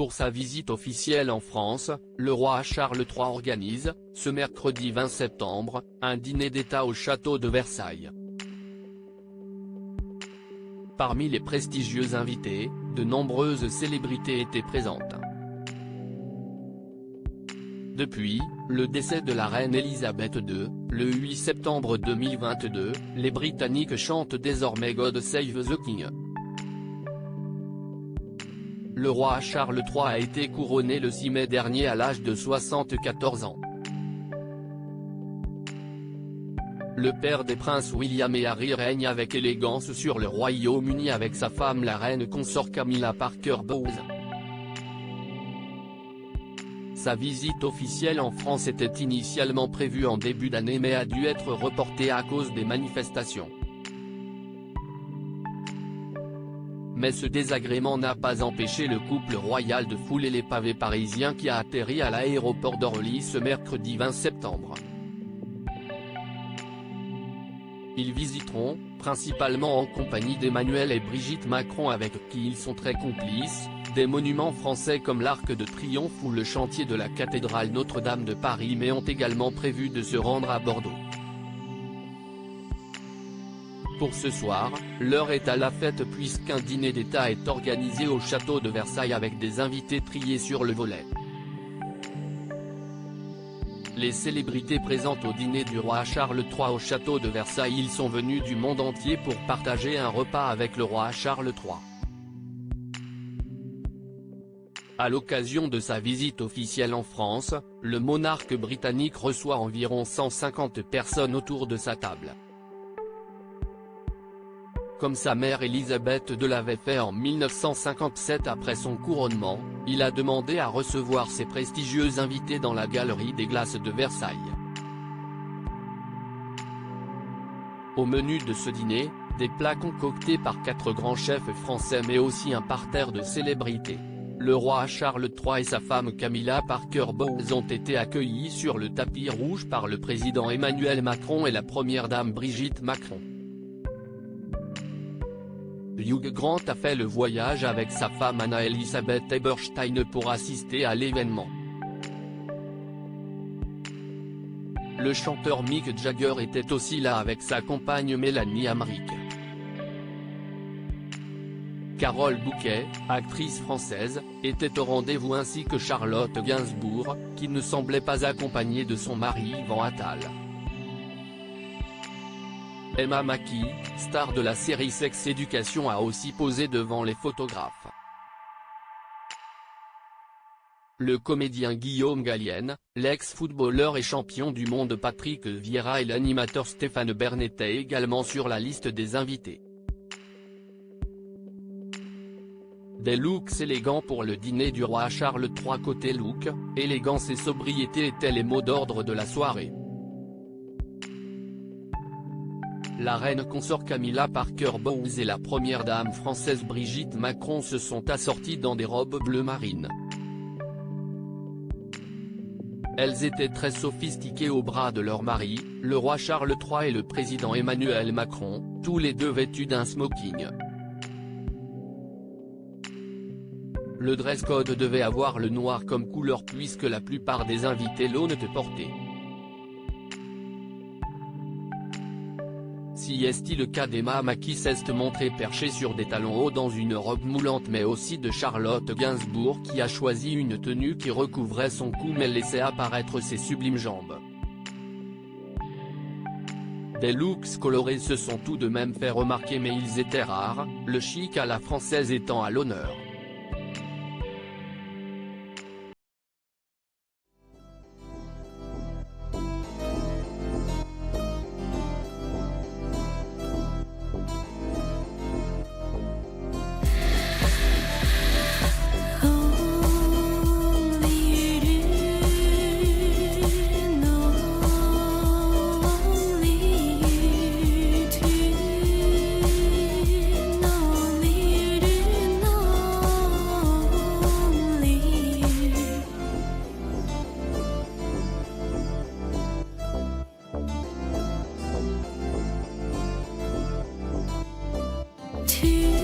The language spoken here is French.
Pour sa visite officielle en France, le roi Charles III organise, ce mercredi 20 septembre, un dîner d'État au château de Versailles. Parmi les prestigieux invités, de nombreuses célébrités étaient présentes. Depuis le décès de la reine Elisabeth II, le 8 septembre 2022, les Britanniques chantent désormais God Save the King. Le roi Charles III a été couronné le 6 mai dernier à l'âge de 74 ans. Le père des princes William et Harry règne avec élégance sur le Royaume-Uni avec sa femme la reine consort Camilla Parker Bowles. Sa visite officielle en France était initialement prévue en début d'année mais a dû être reportée à cause des manifestations. Mais ce désagrément n'a pas empêché le couple royal de fouler les pavés parisiens qui a atterri à l'aéroport d'Orly ce mercredi 20 septembre. Ils visiteront, principalement en compagnie d'Emmanuel et Brigitte Macron avec qui ils sont très complices, des monuments français comme l'Arc de Triomphe ou le chantier de la cathédrale Notre-Dame de Paris mais ont également prévu de se rendre à Bordeaux. Pour ce soir, l'heure est à la fête puisqu'un dîner d'État est organisé au château de Versailles avec des invités triés sur le volet. Les célébrités présentes au dîner du roi Charles III au château de Versailles. Ils sont venus du monde entier pour partager un repas avec le roi Charles III. À l'occasion de sa visite officielle en France, le monarque britannique reçoit environ 150 personnes autour de sa table. Comme sa mère Elisabeth II l'avait fait en 1957 après son couronnement, il a demandé à recevoir ses prestigieux invités dans la galerie des glaces de Versailles. Au menu de ce dîner, des plats concoctés par 4 grands chefs français mais aussi un parterre de célébrités. Le roi Charles III et sa femme Camilla Parker Bowles ont été accueillis sur le tapis rouge par le président Emmanuel Macron et la première dame Brigitte Macron. Hugh Grant a fait le voyage avec sa femme Anna-Elisabeth Eberstein pour assister à l'événement. Le chanteur Mick Jagger était aussi là avec sa compagne Mélanie Amric. Carole Bouquet, actrice française, était au rendez-vous ainsi que Charlotte Gainsbourg, qui ne semblait pas accompagnée de son mari Yvan Attal. Emma Mackey, star de la série Sex Education, a aussi posé devant les photographes. Le comédien Guillaume Gallienne, l'ex-footballeur et champion du monde Patrick Vieira et l'animateur Stéphane Bern étaient également sur la liste des invités. Des looks élégants pour le dîner du roi Charles III. Côté look, élégance et sobriété étaient les mots d'ordre de la soirée. La reine consort Camilla Parker Bowles et la première dame française Brigitte Macron se sont assorties dans des robes bleu marine. Elles étaient très sophistiquées au bras de leur mari, le roi Charles III et le président Emmanuel Macron, tous les deux vêtus d'un smoking. Le dress code devait avoir le noir comme couleur puisque la plupart des invités l'ont porté. Si est-il le cas d'Emma Mackey s'est montrée perchée sur des talons hauts dans une robe moulante mais aussi de Charlotte Gainsbourg qui a choisi une tenue qui recouvrait son cou mais laissait apparaître ses sublimes jambes. Des looks colorés se sont tout de même fait remarquer mais ils étaient rares, le chic à la française étant à l'honneur. To